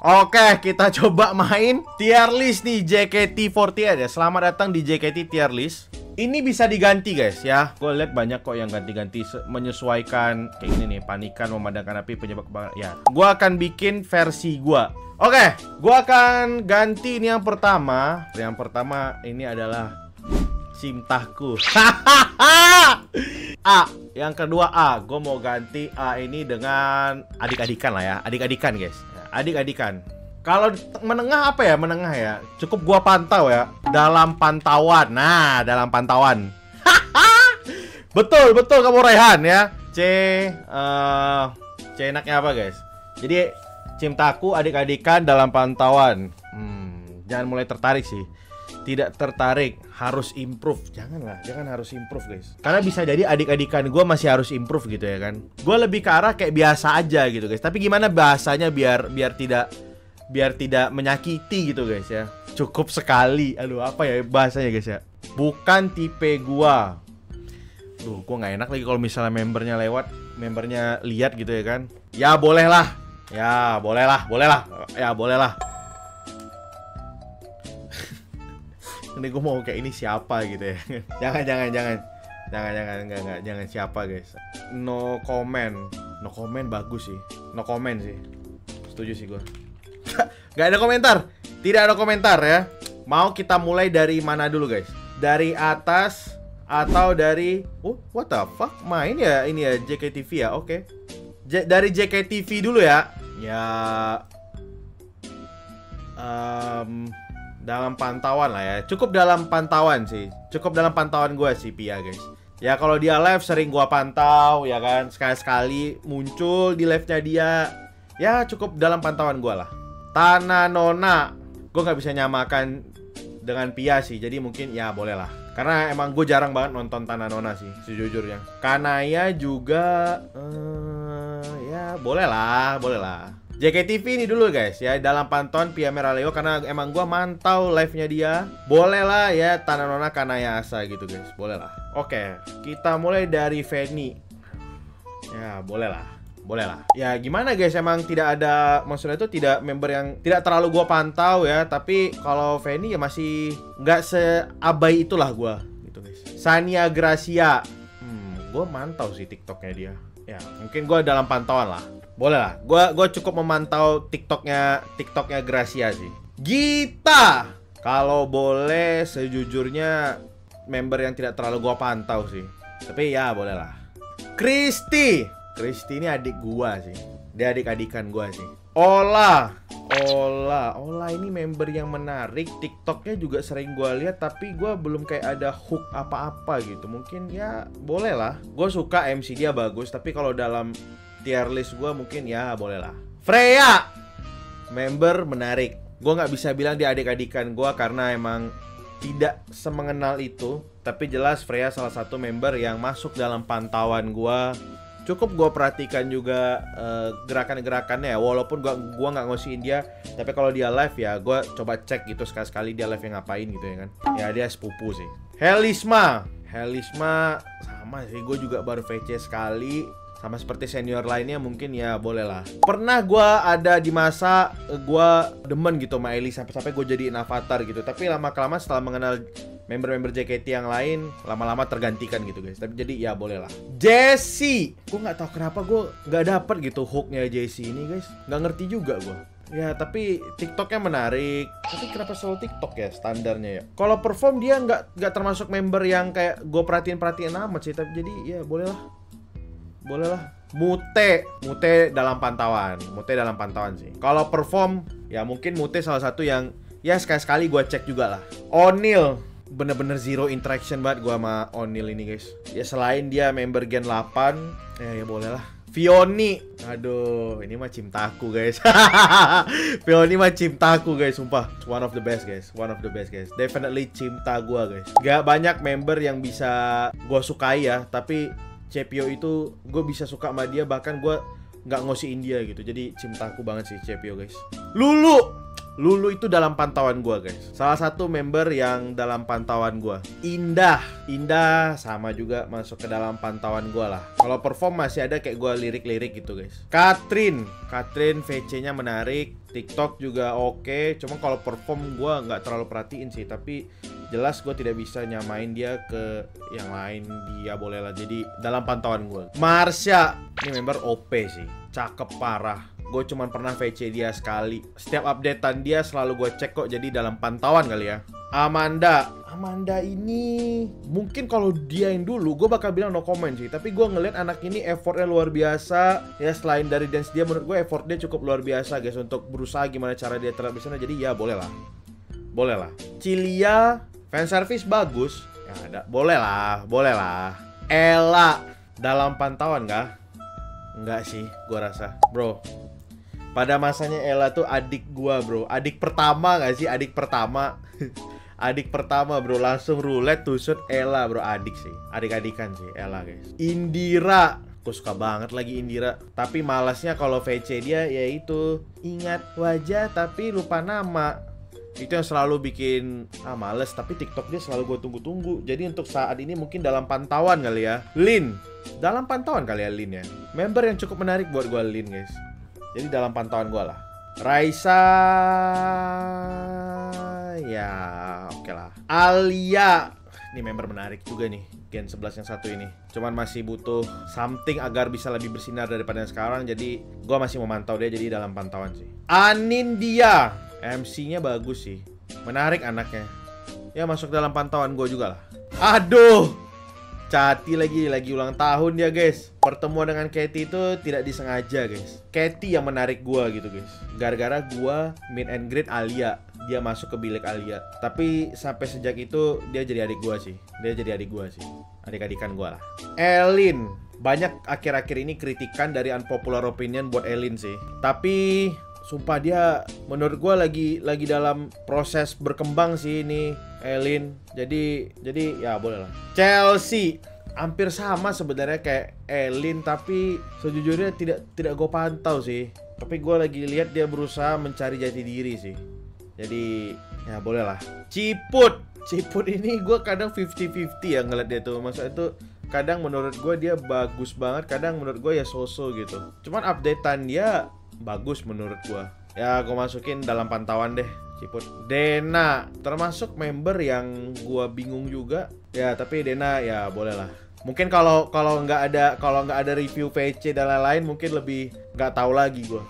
Oke, kita coba main tier list nih JKT48 ya. Selamat datang di JKT tier list. Ini bisa diganti guys ya. Gue lihat banyak kok yang ganti-ganti menyesuaikan kayak gini nih. Panikan, memadamkan api, penyebab kebakaran. Ya, gue akan bikin versi gue. Oke, gue akan ganti ini yang pertama. Yang pertama ini adalah Cintaku. A. Yang kedua A. Gue mau ganti A ini dengan adik-adikan lah ya. Adik-adikan guys. Adik-adikan. Kalau menengah apa ya? Menengah ya. Cukup gua pantau ya. Dalam pantauan. Nah, dalam pantauan. Betul kamu Rehan ya. C enaknya apa guys? Jadi Cintaku, adik-adikan, dalam pantauan. Jangan mulai tertarik sih. Tidak tertarik, harus improve. Jangan harus improve guys. Karena bisa jadi adik-adikan gue masih harus improve gitu ya kan. Gue lebih ke arah kayak biasa aja gitu guys. Tapi gimana bahasanya biar tidak menyakiti gitu guys ya. Cukup sekali. Aduh, apa ya bahasanya guys ya. Bukan tipe gue. Duh, gue gak enak lagi kalau misalnya membernya lewat, membernya lihat gitu ya kan. Ya boleh lah. Ya boleh lah. Ini gue mau kayak ini siapa gitu ya. Jangan siapa guys. No comment bagus sih. No comment sih. Setuju sih gue. Gak ada komentar. Tidak ada komentar ya. Mau kita mulai dari mana dulu guys? Dari atas atau dari what the fuck? Main ya ini ya JKTV ya. Oke. Dari JKTV dulu ya. Ya dalam pantauan lah ya. Cukup dalam pantauan sih. Cukup dalam pantauan gue sih Pia guys. Ya kalau dia live sering gue pantau ya kan. Sekali-sekali muncul di live-nya dia. Ya cukup dalam pantauan gue lah. Tanah Nona. Gue gak bisa nyamakan dengan Pia sih. Jadi mungkin ya boleh lah. Karena emang gue jarang banget nonton Tanah Nona sih sejujurnya. Kanaya juga ya boleh lah. JKTV ini dulu guys ya, dalam pantauan Pia Meraleo karena emang gua mantau live-nya dia. Boleh lah ya Tanah Nona Kanaya Asa gitu guys, boleh lah. Oke, kita mulai dari Fanny. Ya boleh lah. Ya gimana guys, emang tidak ada, maksudnya itu tidak member yang tidak terlalu gua pantau ya. Tapi kalau Fanny ya masih nggak seabai itulah gua gitu guys. Sania Gracia, gua mantau sih TikToknya dia. Ya mungkin gua dalam pantauan lah. Boleh lah, gue cukup memantau TikToknya Gracia sih. Gita, kalau boleh sejujurnya member yang tidak terlalu gue pantau sih. Tapi ya boleh lah. Kristi ini adik gue sih. Dia adik-adikan gue sih. Ola ini member yang menarik. TikToknya juga sering gue lihat, tapi gue belum kayak ada hook apa-apa gitu. Mungkin ya boleh lah. Gue suka MC dia bagus, tapi kalau dalam tier list gue mungkin ya boleh lah. Freya, member menarik. Gue nggak bisa bilang dia adik-adikan gue karena emang tidak semengenal itu. Tapi jelas Freya salah satu member yang masuk dalam pantauan gue. Cukup gue perhatikan juga gerakan-gerakannya ya. Walaupun gue nggak ngosiin dia, tapi kalau dia live ya gue coba cek gitu sekali-sekali dia live yang ngapain gitu ya kan. Ya dia sepupu sih. Helisma sama sih, gue juga baru VC sekali. Sama seperti senior lainnya mungkin ya boleh lah. Pernah gue ada di masa gue demen gitu sama Eli sampai gue jadiin avatar gitu. Tapi lama-kelamaan setelah mengenal member-member JKT yang lain, lama-lama tergantikan gitu guys. Tapi jadi ya boleh lah. Jessie, gue nggak tahu kenapa gue nggak dapet gitu hooknya Jessie ini guys. Nggak ngerti juga gue. Ya tapi TikToknya menarik. Tapi kenapa selalu TikTok ya standarnya ya? Kalau perform dia nggak termasuk member yang kayak gue perhatiin amat sih. Tapi jadi ya boleh lah. Mute dalam pantauan sih. Kalau perform ya mungkin Mute salah satu yang ya sekali-sekali gue cek juga lah. O'Neil, bener-bener zero interaction banget gue sama O'Neil ini guys. Ya selain dia member Gen 8 ya boleh lah. Fioni, aduh ini mah Cintaku guys. Fioni mah Cintaku guys, sumpah. One of the best guys. Definitely cinta gue guys. Gak banyak member yang bisa gue sukai ya, tapi Cepio itu gue bisa suka sama dia, bahkan gue nggak ngosiin dia gitu. Jadi Cintaku banget sih Cepio guys. Lulu itu dalam pantauan gue guys. Salah satu member yang dalam pantauan gue. Indah sama juga masuk ke dalam pantauan gue lah. Kalau perform masih ada kayak gue lirik-lirik gitu guys. Katrin VC-nya menarik. TikTok juga oke, cuma kalau perform gue nggak terlalu perhatiin sih. Tapi jelas gue tidak bisa nyamain dia ke yang lain. Dia boleh lah jadi dalam pantauan gue. Marsha, ini member OP sih, cakep parah. Gue cuman pernah VC dia sekali. Setiap updatean dia selalu gue cek kok, jadi dalam pantauan kali ya. Amanda ini mungkin kalau dia yang dulu gue bakal bilang no comment sih, tapi gue ngeliat anak ini effortnya luar biasa ya. Selain dari dance dia, menurut gue effort dia cukup luar biasa guys untuk berusaha gimana cara dia terlihat di sana. Jadi ya boleh lah. Cilia fan service bagus ya, ada boleh lah. Ella dalam pantauan kah? Enggak sih, gue rasa bro. Pada masanya Ella tuh adik gua bro, adik pertama gak sih? Adik pertama adik pertama bro, langsung roulette tusuk Ella bro. Adik sih, adik-adikan sih Ella guys. Indira, aku suka banget lagi Indira. Tapi malasnya kalau VC dia yaitu ingat wajah tapi lupa nama. Itu yang selalu bikin males. Tapi TikTok dia selalu gue tunggu-tunggu. Jadi untuk saat ini mungkin dalam pantauan kali ya. Lin, dalam pantauan kali ya Lin ya. Member yang cukup menarik buat gue Lin guys. Jadi dalam pantauan gue lah. Raisa, ya oke lah. Alia, ini member menarik juga nih, Gen 11 yang satu ini. Cuman masih butuh something agar bisa lebih bersinar daripada yang sekarang. Jadi gue masih memantau dia, jadi dalam pantauan sih. Anindya, MC-nya bagus sih, menarik anaknya. Ya masuk dalam pantauan gue juga lah. Aduh, Cati lagi ulang tahun dia guys. Pertemuan dengan Katy itu tidak disengaja guys. Katy yang menarik gua gitu guys. Gara-gara gua meet and greet Alia, dia masuk ke bilik Alia. Tapi sampai sejak itu dia jadi adik gua sih. Adik-adikan gua lah. Elin, banyak akhir-akhir ini kritikan dari unpopular opinion buat Elin sih. Tapi sumpah dia menurut gua lagi dalam proses berkembang sih ini Elin. Jadi ya boleh lah. Chelsea hampir sama sebenarnya kayak Elin, tapi sejujurnya tidak gue pantau sih. Tapi gue lagi lihat dia berusaha mencari jati diri sih. Jadi ya boleh lah. Ciput ini gue kadang 50-50 ya ngeliat dia tuh. Maksudnya itu kadang menurut gue dia bagus banget, kadang menurut gue ya so-so gitu. Cuman updatean dia bagus menurut gue. Ya gue masukin dalam pantauan deh. Ciput. Dena termasuk member yang gua bingung juga ya, tapi Dena ya boleh lah. Mungkin kalau nggak ada review VC dan lain-lain mungkin lebih nggak tahu lagi gua.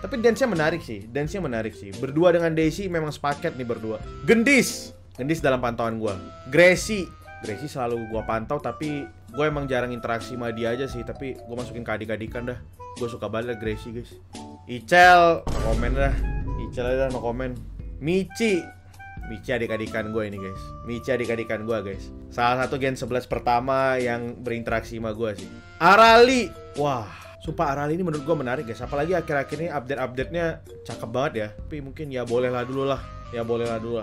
Tapi dance-nya menarik sih. Berdua dengan Daisy memang sepaket nih berdua. Gendis dalam pantauan gua. Gracie selalu gua pantau, tapi gua emang jarang interaksi sama dia aja sih. Tapi gua masukin ke adik-adikan dah. Gua suka banget Gracie guys. Ichel no komen dah. No komen. Michi adik-adikan gue ini guys. Salah satu Gen 11 pertama yang berinteraksi sama gue sih. Arali, wah sumpah Arali ini menurut gue menarik guys. Apalagi akhir-akhir ini update-nya cakep banget ya. Tapi mungkin ya bolehlah dulu lah.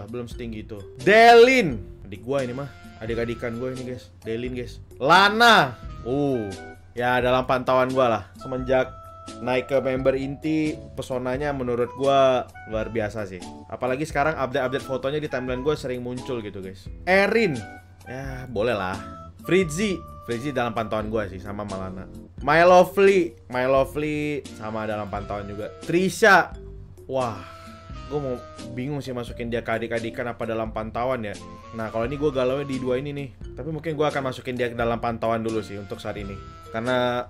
Belum setinggi itu. Delin, adik gue ini mah, adik-adikan gue ini guys. Delin guys. Lana, ya dalam pantauan gue lah. Semenjak naik ke member inti, pesonanya menurut gua luar biasa sih. Apalagi sekarang update fotonya di timeline gua sering muncul gitu guys. Erin, ya boleh lah. Fritzy dalam pantauan gua sih, sama Malana. My Lovely sama dalam pantauan juga. Trisha, wah gue mau bingung sih masukin dia ke adik-adikan apa dalam pantauan ya. Nah kalau ini gue galaunya di dua ini nih. Tapi mungkin gue akan masukin dia ke dalam pantauan dulu sih untuk saat ini. Karena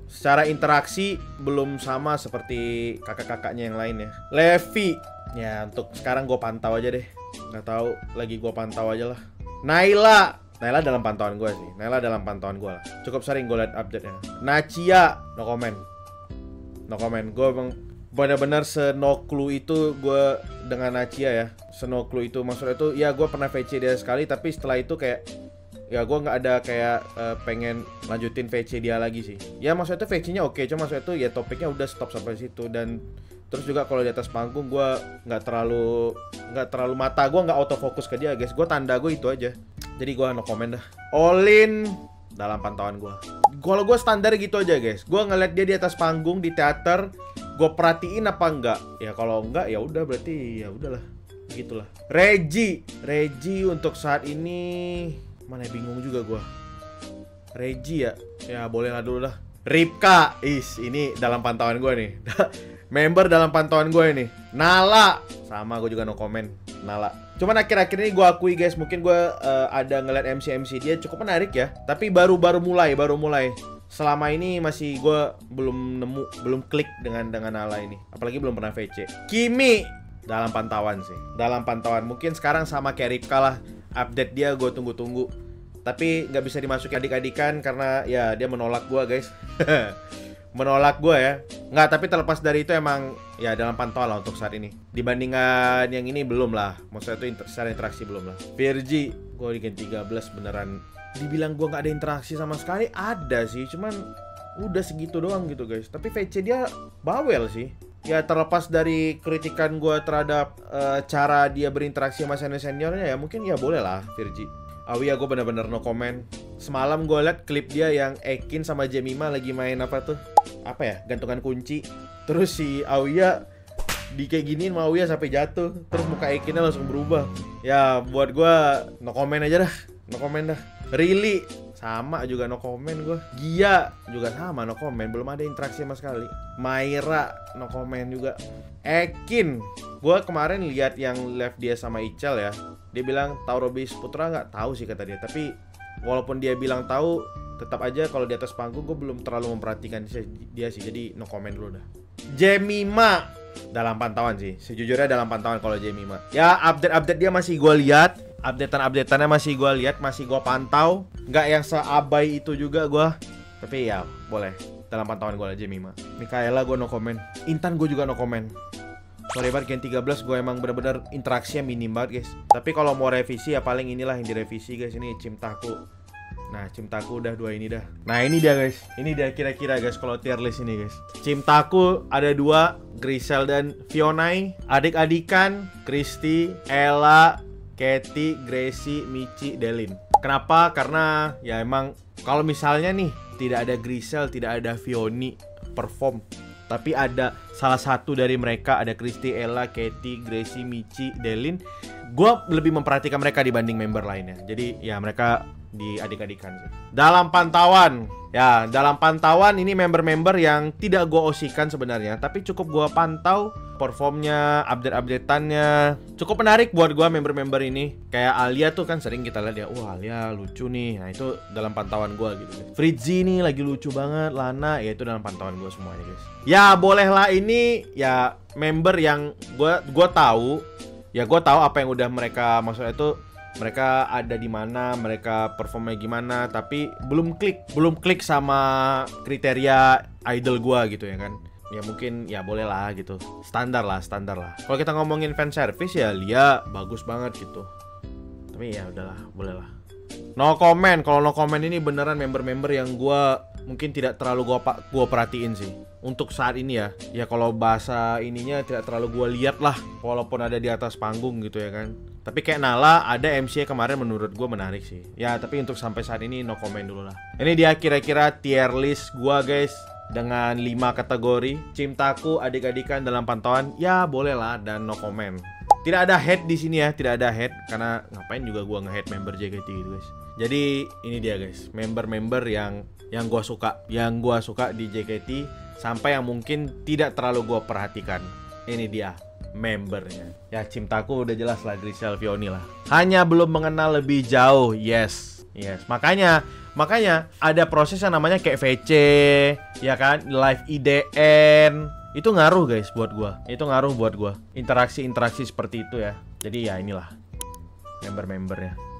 secara interaksi belum sama seperti kakak-kakaknya yang lain ya. Levi, ya untuk sekarang gue pantau aja deh. Nggak tahu, lagi gue pantau aja lah. Naila dalam pantauan gue sih. Lah. Cukup sering gue liat update-nya. Nachia, no comment. Gue emang benar-benar se-no clue itu gue dengan Nachia ya. Se-no clue itu maksudnya itu ya gue pernah VC dia sekali, tapi setelah itu kayak ya gue nggak ada kayak pengen lanjutin VC dia lagi sih. Ya maksudnya itu VC-nya oke, cuma maksudnya itu ya topiknya udah stop sampai situ. Dan terus juga kalau di atas panggung gue nggak terlalu mata gue nggak autofokus ke dia guys. Gue tanda gue itu aja. Jadi gue no comment dah. Olin dalam pantauan gue. Kalau gue standar gitu aja guys. Gue ngeliat dia di atas panggung di teater, gue perhatiin apa enggak. Ya kalau enggak ya udah berarti ya udahlah. Gitulah. Reggie untuk saat ini mana bingung juga gue. Reggie ya boleh lah dulu lah. Ripka, ini dalam pantauan gue nih. Member dalam pantauan gue ini Nala. Sama gue juga no comment Nala. Cuman akhir-akhir ini gue akui guys, mungkin gue ada ngeliat MC dia cukup menarik ya. Tapi baru mulai. Selama ini masih gue belum klik dengan Nala ini. Apalagi belum pernah VC. Kimi dalam pantauan sih. Dalam pantauan. Mungkin sekarang sama kayak Ripka lah. Update dia gue tunggu-tunggu. Tapi nggak bisa dimasukin adik-adikan karena ya dia menolak gue guys. Menolak gue ya. Nggak, tapi terlepas dari itu emang ya dalam pantauan lah untuk saat ini. Dibandingkan yang ini belum lah. Maksudnya itu secara interaksi belum lah. Virgi, gue di Gen 13 beneran dibilang gue nggak ada interaksi sama sekali. Ada sih, cuman udah segitu doang gitu guys. Tapi VC dia bawel sih. Ya terlepas dari kritikan gue terhadap cara dia berinteraksi sama senior-seniornya ya mungkin ya boleh lah Virgi. Auya gue bener-bener no comment. Semalam gue liat klip dia yang Ekin sama Jemima lagi main apa tuh? Apa ya? Gantungan kunci. Terus si Auya di kayak giniin sama Auya sampai jatuh. Terus muka Ekinnya langsung berubah. Ya buat gue no comment aja dah. No comment dah. Really sama juga no comment gue. Gia juga sama no comment. Belum ada interaksi sama sekali. Maira no comment juga. Ekin, gue kemarin lihat yang live dia sama Ical ya. Dia bilang tahu Robby Putra nggak? Tahu sih kata dia. Tapi walaupun dia bilang tahu, tetap aja kalau di atas panggung gue belum terlalu memperhatikan dia sih. Jadi no comment dulu dah. Jemima dalam pantauan sih. Sejujurnya dalam pantauan kalau Jemima. Ya update dia masih gue lihat. Updateannya masih gue lihat, masih gue pantau. Nggak yang seabai itu juga gue. Tapi ya boleh. Dalam pantauan gue lah Jemima. Mikaela gue no comment. Intan gue juga no comment. Sorry banget, Gen 13 gue emang bener-bener interaksinya minim banget guys. Tapi kalau mau revisi ya paling inilah yang direvisi guys. Ini Cimtaku. Nah Cimtaku udah 2 ini dah. Nah ini dia guys. Ini dia kira-kira guys kalau tier list ini guys. Cimtaku ada 2, Grisel dan Fionai. Adik-adikan Kristi, Ella, Katy, Gracie, Michi, Delin. Kenapa? Karena ya emang kalau misalnya nih tidak ada Grisel, tidak ada Fioni perform, tapi ada salah satu dari mereka, ada Kristi, Ella, Katy, Gracie, Michi, Delin, gue lebih memperhatikan mereka dibanding member lainnya. Jadi ya mereka di adik-adikan sih. Dalam pantauan ini member-member yang tidak gue osikan sebenarnya, tapi cukup gue pantau performnya, update-updateannya. Cukup menarik buat gue member-member ini. Kayak Alia tuh kan sering kita lihat ya, wah Alia lucu nih. Nah itu dalam pantauan gue gitu. Fritzi nih lagi lucu banget, Lana ya itu dalam pantauan gue semuanya guys. Ya bolehlah ini ya member yang gue tahu. Ya gue tahu apa yang udah mereka, maksudnya itu mereka ada di mana, mereka performnya gimana, tapi belum klik sama kriteria idol gua gitu ya kan. Ya mungkin ya boleh lah gitu. Standar lah. Kalau kita ngomongin fan service ya Lia bagus banget gitu. Tapi ya udahlah, boleh lah. No comment. Kalau no comment ini beneran member-member yang gua mungkin tidak terlalu gua perhatiin sih. Untuk saat ini ya. Ya kalau bahasa ininya tidak terlalu gua lihat lah, walaupun ada di atas panggung gitu ya kan. Tapi kayak Nala ada MC kemarin menurut gue menarik sih. Ya tapi untuk sampai saat ini no comment dulu lah. Ini dia kira-kira tier list gue guys. Dengan 5 kategori. Cimtaku adik-adikan dalam pantauan. Ya boleh lah dan no comment. Tidak ada hate di sini ya. Tidak ada hate. Karena ngapain juga gue nge-hate member JKT gitu guys. Jadi ini dia guys. Member-member yang gue suka. Yang gue suka di JKT. Sampai yang mungkin tidak terlalu gue perhatikan. Ini dia membernya. Ya Cimtaku udah jelas lah Grisel, Fioni lah. Hanya belum mengenal lebih jauh. Yes. Makanya ada proses yang namanya kayak VC, ya kan, live IDN. Itu ngaruh guys buat gua. Interaksi seperti itu ya. Jadi ya inilah member-membernya.